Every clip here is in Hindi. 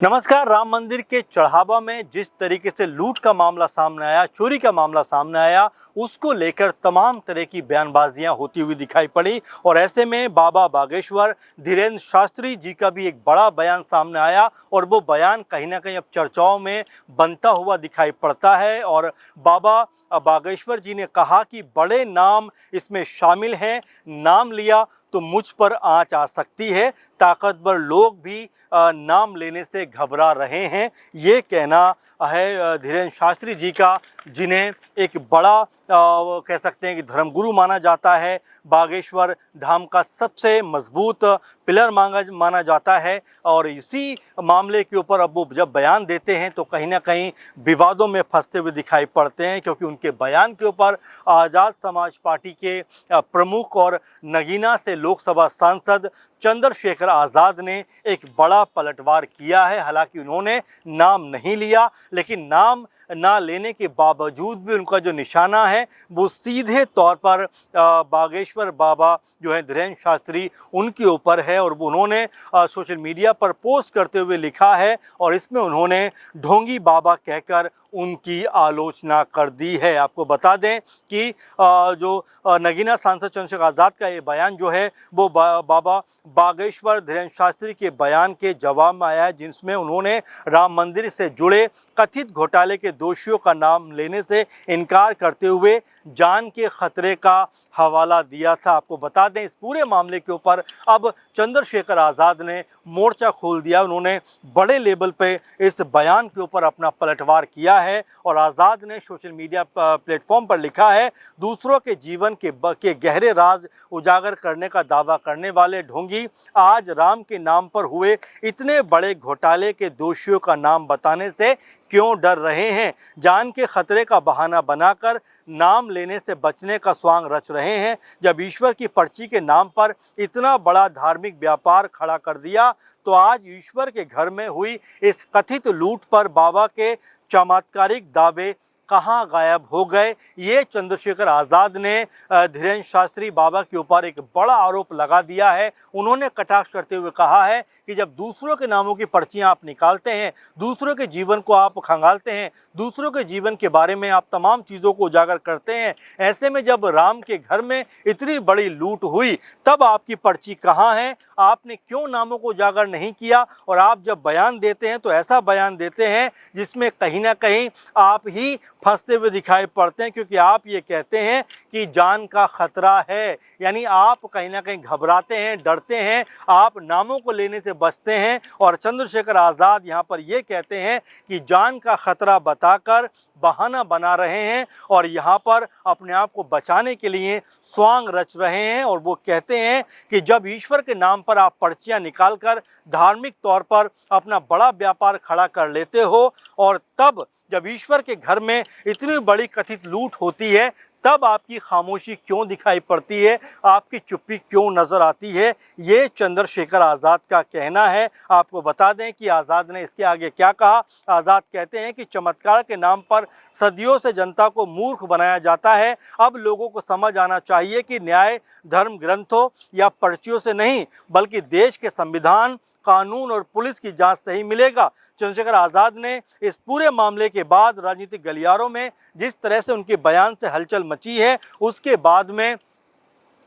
नमस्कार। राम मंदिर के चढ़ावा में जिस तरीके से लूट का मामला सामने आया, चोरी का मामला सामने आया, उसको लेकर तमाम तरह की बयानबाजियां होती हुई दिखाई पड़ी। और ऐसे में बाबा बागेश्वर धीरेन्द्र शास्त्री जी का भी एक बड़ा बयान सामने आया और वो बयान कहीं ना कहीं अब चर्चाओं में बनता हुआ दिखाई पड़ता है। और बाबा बागेश्वर जी ने कहा कि बड़े नाम इसमें शामिल हैं, नाम लिया तो मुझ पर आँच आ सकती है, ताकतवर लोग भी नाम लेने से घबरा रहे हैं। ये कहना है धीरेन्द्र शास्त्री जी का, जिन्हें एक बड़ा कह सकते हैं कि धर्मगुरु माना जाता है। बागेश्वर धाम का सबसे मजबूत पिलर माना जाता है। और इसी मामले के ऊपर अब वो जब बयान देते हैं तो कहीं ना कहीं विवादों में फंसते हुए दिखाई पड़ते हैं, क्योंकि उनके बयान के ऊपर आज़ाद समाज पार्टी के प्रमुख और नगीना से लोकसभा सांसद चंद्रशेखर आज़ाद ने एक बड़ा पलटवार किया है। हालांकि उन्होंने नाम नहीं लिया, लेकिन नाम ना लेने के बावजूद भी उनका जो निशाना है वो सीधे तौर पर बागेश्वर बाबा जो है धीरेन्द्र शास्त्री उनके ऊपर है। और उन्होंने सोशल मीडिया पर पोस्ट करते हुए लिखा है और इसमें उन्होंने ढोंगी बाबा कहकर उनकी आलोचना कर दी है। आपको बता दें कि जो नगीना सांसद चंद्रशेखर आज़ाद का ये बयान जो है वो बाबा बागेश्वर धीरेन्द्र शास्त्री के बयान के जवाब में आया है, जिसमें उन्होंने राम मंदिर से जुड़े कथित घोटाले के दोषियों का नाम लेने से इनकार करते हुए जान के खतरे का हवाला दिया था। आपको बता दें इस पूरे मामले के ऊपर अब चंद्रशेखर आज़ाद ने मोर्चा खोल दिया। उन्होंने बड़े लेवल पे इस बयान के ऊपर अपना पलटवार किया है और आज़ाद ने सोशल मीडिया प्लेटफॉर्म पर लिखा है, दूसरों के जीवन के गहरे राज उजागर करने का दावा करने वाले ढोंगी आज राम के नाम पर हुए इतने बड़े घोटाले के दोषियों का नाम बताने से क्यों डर रहे हैं। जान के खतरे का बहाना बनाकर नाम लेने से बचने का स्वांग रच रहे हैं। जब ईश्वर की पर्ची के नाम पर इतना बड़ा धार्मिक व्यापार खड़ा कर दिया तो आज ईश्वर के घर में हुई इस कथित लूट पर बाबा के चमत्कारिक दावे कहाँ गायब हो गए। ये चंद्रशेखर आज़ाद ने धीरेन्द्र शास्त्री बाबा के ऊपर एक बड़ा आरोप लगा दिया है। उन्होंने कटाक्ष करते हुए कहा है कि जब दूसरों के नामों की पर्चियां आप निकालते हैं, दूसरों के जीवन को आप खंगालते हैं, दूसरों के जीवन के बारे में आप तमाम चीज़ों को उजागर करते हैं, ऐसे में जब राम के घर में इतनी बड़ी लूट हुई तब आपकी पर्ची कहाँ है? आपने क्यों नामों को उजागर नहीं किया? और आप जब बयान देते हैं तो ऐसा बयान देते हैं जिसमें कहीं ना कहीं आप ही फंसते हुए दिखाई पड़ते हैं, क्योंकि आप ये कहते हैं कि जान का खतरा है। यानी आप कहीं ना कहीं घबराते हैं, डरते हैं, आप नामों को लेने से बचते हैं। और चंद्रशेखर आज़ाद यहाँ पर ये कहते हैं कि जान का खतरा बताकर बहाना बना रहे हैं और यहाँ पर अपने आप को बचाने के लिए स्वांग रच रहे हैं। और वो कहते हैं कि जब ईश्वर के नाम पर आप पर्चियाँ निकालकर धार्मिक तौर पर अपना बड़ा व्यापार खड़ा कर लेते हो और तब जब ईश्वर के घर में इतनी बड़ी कथित लूट होती है तब आपकी खामोशी क्यों दिखाई पड़ती है, आपकी चुप्पी क्यों नज़र आती है। ये चंद्रशेखर आज़ाद का कहना है। आपको बता दें कि आज़ाद ने इसके आगे क्या कहा। आज़ाद कहते हैं कि चमत्कार के नाम पर सदियों से जनता को मूर्ख बनाया जाता है। अब लोगों को समझ आना चाहिए कि न्याय धर्म ग्रंथों या पर्चियों से नहीं बल्कि देश के संविधान, कानून और पुलिस की जांच से ही मिलेगा। चंद्रशेखर आज़ाद ने इस पूरे मामले के बाद राजनीतिक गलियारों में जिस तरह से उनके बयान से हलचल मची है, उसके बाद में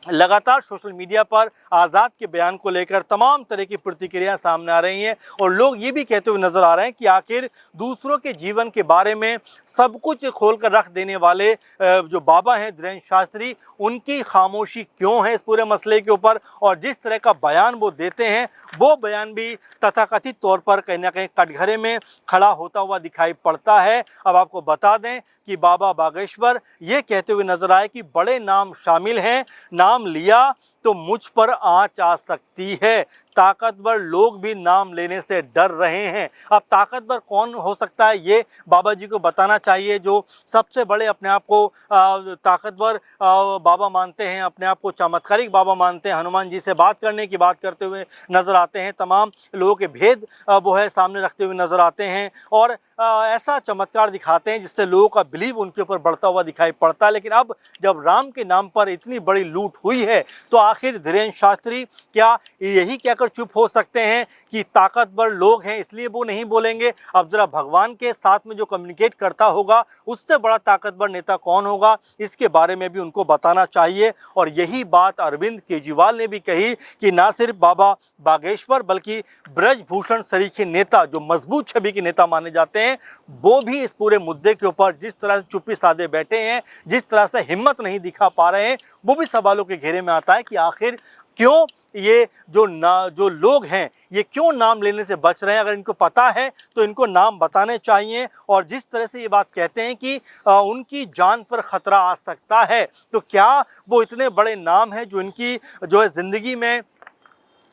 लगातार सोशल मीडिया पर आज़ाद के बयान को लेकर तमाम तरह की प्रतिक्रियाएं सामने आ रही हैं। और लोग ये भी कहते हुए नज़र आ रहे हैं कि आखिर दूसरों के जीवन के बारे में सब कुछ खोल कर रख देने वाले जो बाबा हैं धीरेन्द्र शास्त्री, उनकी खामोशी क्यों है इस पूरे मसले के ऊपर। और जिस तरह का बयान वो देते हैं वो बयान भी तथाकथित तौर पर कहीं ना कहीं कटघरे में खड़ा होता हुआ दिखाई पड़ता है। अब आपको बता दें कि बाबा बागेश्वर ये कहते हुए नजर आए कि बड़े नाम शामिल हैं, नाम लिया तो मुझ पर आँच आ सकती है, ताकतवर लोग भी नाम लेने से डर रहे हैं। अब ताकतवर कौन हो सकता है ये बाबा जी को बताना चाहिए, जो सबसे बड़े अपने आप को ताकतवर बाबा मानते हैं, अपने आप को चमत्कारिक बाबा मानते हैं, हनुमान जी से बात करने की बात करते हुए नज़र आते हैं, तमाम लोगों के भेद वो है सामने रखते हुए नज़र आते हैं। और ऐसा चमत्कार दिखाते हैं जिससे लोगों का बिलीव उनके ऊपर बढ़ता हुआ दिखाई पड़ता है। लेकिन अब जब राम के नाम पर इतनी बड़ी लूट हुई है तो आखिर धीरेन्द्र शास्त्री क्या यही कहकर चुप हो सकते हैं कि ताकतवर लोग हैं इसलिए वो नहीं बोलेंगे? अब जरा भगवान के साथ में जो कम्युनिकेट करता होगा उससे बड़ा ताकतवर नेता कौन होगा, इसके बारे में भी उनको बताना चाहिए। और यही बात अरविंद केजरीवाल ने भी कही कि ना सिर्फ बाबा बागेश्वर बल्कि ब्रजभूषण सरीखे नेता जो मजबूत छवि के नेता माने जाते हैं वो भी इस पूरे मुद्दे के ऊपर जिस तरह से चुप्पी साधे बैठे हैं, जिस तरह से हिम्मत नहीं दिखा पा रहे हैं, वो भी सवालों के घेरे में आता है कि आखिर क्यों ये जो लोग हैं ये क्यों नाम लेने से बच रहे हैं। अगर इनको पता है तो इनको नाम बताने चाहिए। और जिस तरह से ये बात कहते हैं कि उनकी जान पर खतरा आ सकता है, तो क्या वो इतने बड़े नाम हैं जो इनकी जो है ज़िंदगी में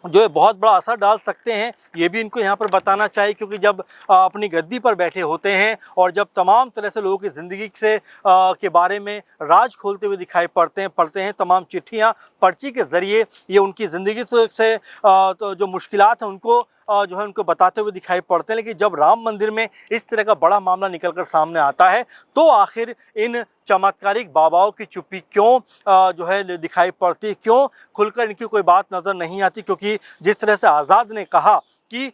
जो है बहुत बड़ा असर डाल सकते हैं, ये भी इनको यहाँ पर बताना चाहिए। क्योंकि जब अपनी गद्दी पर बैठे होते हैं और जब तमाम तरह से लोगों की ज़िंदगी से के बारे में राज खोलते हुए दिखाई पड़ते हैं तमाम चिट्ठियाँ पर्ची के ज़रिए ये उनकी ज़िंदगी से तो जो मुश्किलात हैं उनको जो है उनको बताते हुए दिखाई पड़ते हैं। लेकिन जब राम मंदिर में इस तरह का बड़ा मामला निकलकर सामने आता है तो आखिर इन चमत्कारिक बाबाओं की चुप्पी क्यों जो है दिखाई पड़ती, क्यों खुलकर इनकी कोई बात नज़र नहीं आती? क्योंकि जिस तरह से आज़ाद ने कहा कि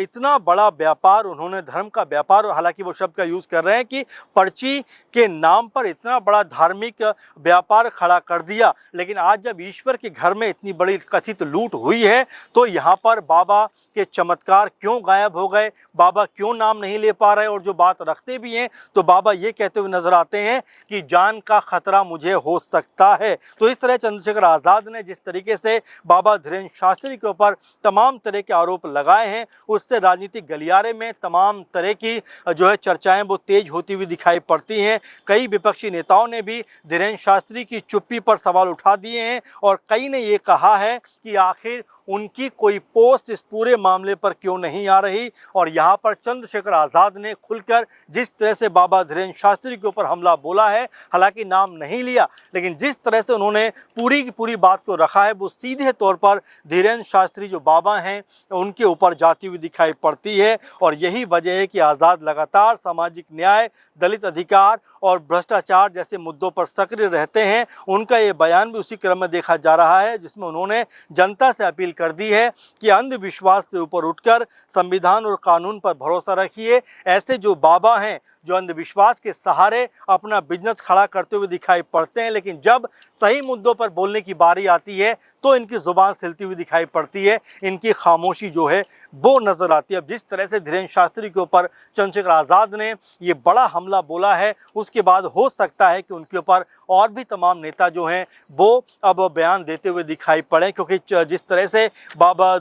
इतना बड़ा व्यापार उन्होंने धर्म का व्यापार, हालांकि वो शब्द का यूज़ कर रहे हैं कि पर्ची के नाम पर इतना बड़ा धार्मिक व्यापार खड़ा कर दिया। लेकिन आज जब ईश्वर के घर में इतनी बड़ी कथित लूट हुई है तो यहाँ पर बाबा के चमत्कार क्यों गायब हो गए, बाबा क्यों नाम नहीं ले पा रहे? और जो बात रखते भी हैं तो बाबा ये कहते हुए नजर आते हैं कि जान का खतरा मुझे हो सकता है। तो इस तरह चंद्रशेखर आज़ाद ने जिस तरीके से बाबा धीरेन्द्र शास्त्री के ऊपर तमाम तरह के आरोप लगाए हैं उससे राजनीतिक गलियारे में तमाम तरह की जो है चर्चाएं वो तेज होती हुई दिखाई पड़ती हैं। कई विपक्षी नेताओं ने भी धीरेन्द्र शास्त्री की चुप्पी पर सवाल उठा दिए हैं और कई ने ये कहा है कि आखिर उनकी कोई पोस्ट इस पूरे मामले पर क्यों नहीं आ रही। और यहाँ पर चंद्रशेखर आज़ाद ने खुलकर जिस तरह से बाबा धीरेन्द्र शास्त्री के ऊपर हमला बोला है, हालांकि नाम नहीं लिया, लेकिन जिस तरह से उन्होंने पूरी की पूरी बात को रखा है वो सीधे तौर पर धीरेन्द्र शास्त्री जो बाबा हैं उनके ऊपर जाती हुई दिखाई पड़ती है। और यही वजह है कि आज़ाद लगातार सामाजिक न्याय, दलित अधिकार और भ्रष्टाचार जैसे मुद्दों पर सक्रिय रहते हैं। उनका ये बयान भी उसी क्रम में देखा जा रहा है जिसमें उन्होंने जनता से अपील कर दी है कि अंधविश्वास से ऊपर उठकर संविधान और कानून पर भरोसा रखिए। ऐसे जो बाबा हैं जो अंधविश्वास के सहारे अपना बिजनेस खड़ा करते हुए दिखाई पड़ते हैं, लेकिन जब सही मुद्दों पर बोलने की बारी आती है तो इनकी ज़ुबान सिलती हुई दिखाई पड़ती है, इनकी खामोशी जो है वो नज़र आती है। अब जिस तरह से धीरेन्द्र शास्त्री के ऊपर चंद्रशेखर आज़ाद ने ये बड़ा हमला बोला है उसके बाद हो सकता है कि उनके ऊपर और भी तमाम नेता जो हैं वो अब बयान देते हुए दिखाई पड़े। क्योंकि जिस तरह से बाबा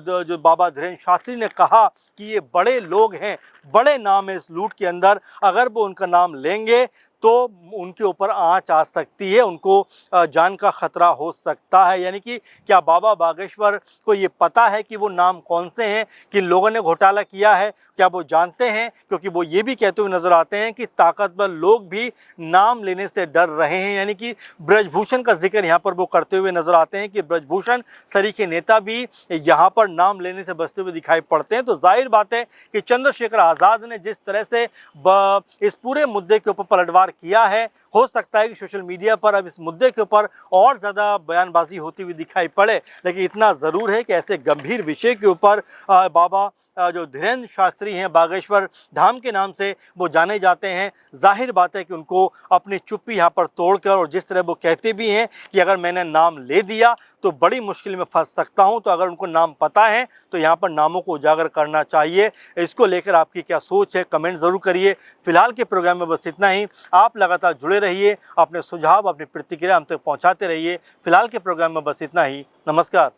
धीरेन्द्र शास्त्री ने कहा कि ये बड़े लोग हैं, बड़े नाम है इस लूट के अंदर, अगर वो उनका नाम लेंगे तो उनके ऊपर आंच आ सकती है, उनको जान का खतरा हो सकता है। यानी कि क्या बाबा बागेश्वर को ये पता है कि वो नाम कौन से हैं, किन लोगों ने घोटाला किया है, क्या वो जानते हैं? क्योंकि वो ये भी कहते हुए नज़र आते हैं कि ताकतवर लोग भी नाम लेने से डर रहे हैं। यानी कि ब्रजभूषण का जिक्र यहाँ पर वो करते हुए नज़र आते हैं कि ब्रजभूषण सरीखे नेता भी यहाँ पर नाम लेने से बचते हुए दिखाई पड़ते हैं। तो जाहिर बात है कि चंद्रशेखर आज़ाद ने जिस तरह से इस पूरे मुद्दे के ऊपर पलटवार किया है, हो सकता है कि सोशल मीडिया पर अब इस मुद्दे के ऊपर और ज़्यादा बयानबाजी होती हुई दिखाई पड़े। लेकिन इतना ज़रूर है कि ऐसे गंभीर विषय के ऊपर बाबा जो धीरेन्द्र शास्त्री हैं, बागेश्वर धाम के नाम से वो जाने जाते हैं, जाहिर बात है कि उनको अपनी चुप्पी यहाँ पर तोड़कर, और जिस तरह वो कहते भी हैं कि अगर मैंने नाम ले दिया तो बड़ी मुश्किल में फंस सकता हूँ, तो अगर उनको नाम पता है तो यहाँ पर नामों को उजागर करना चाहिए। इसको लेकर आपकी क्या सोच है, कमेंट ज़रूर करिए। फिलहाल के प्रोग्राम में बस इतना ही। आप लगातार जुड़े रहिए, अपने सुझाव, अपनी प्रतिक्रिया हम तक पहुँचाते रहिए। फिलहाल के प्रोग्राम में बस इतना ही। नमस्कार।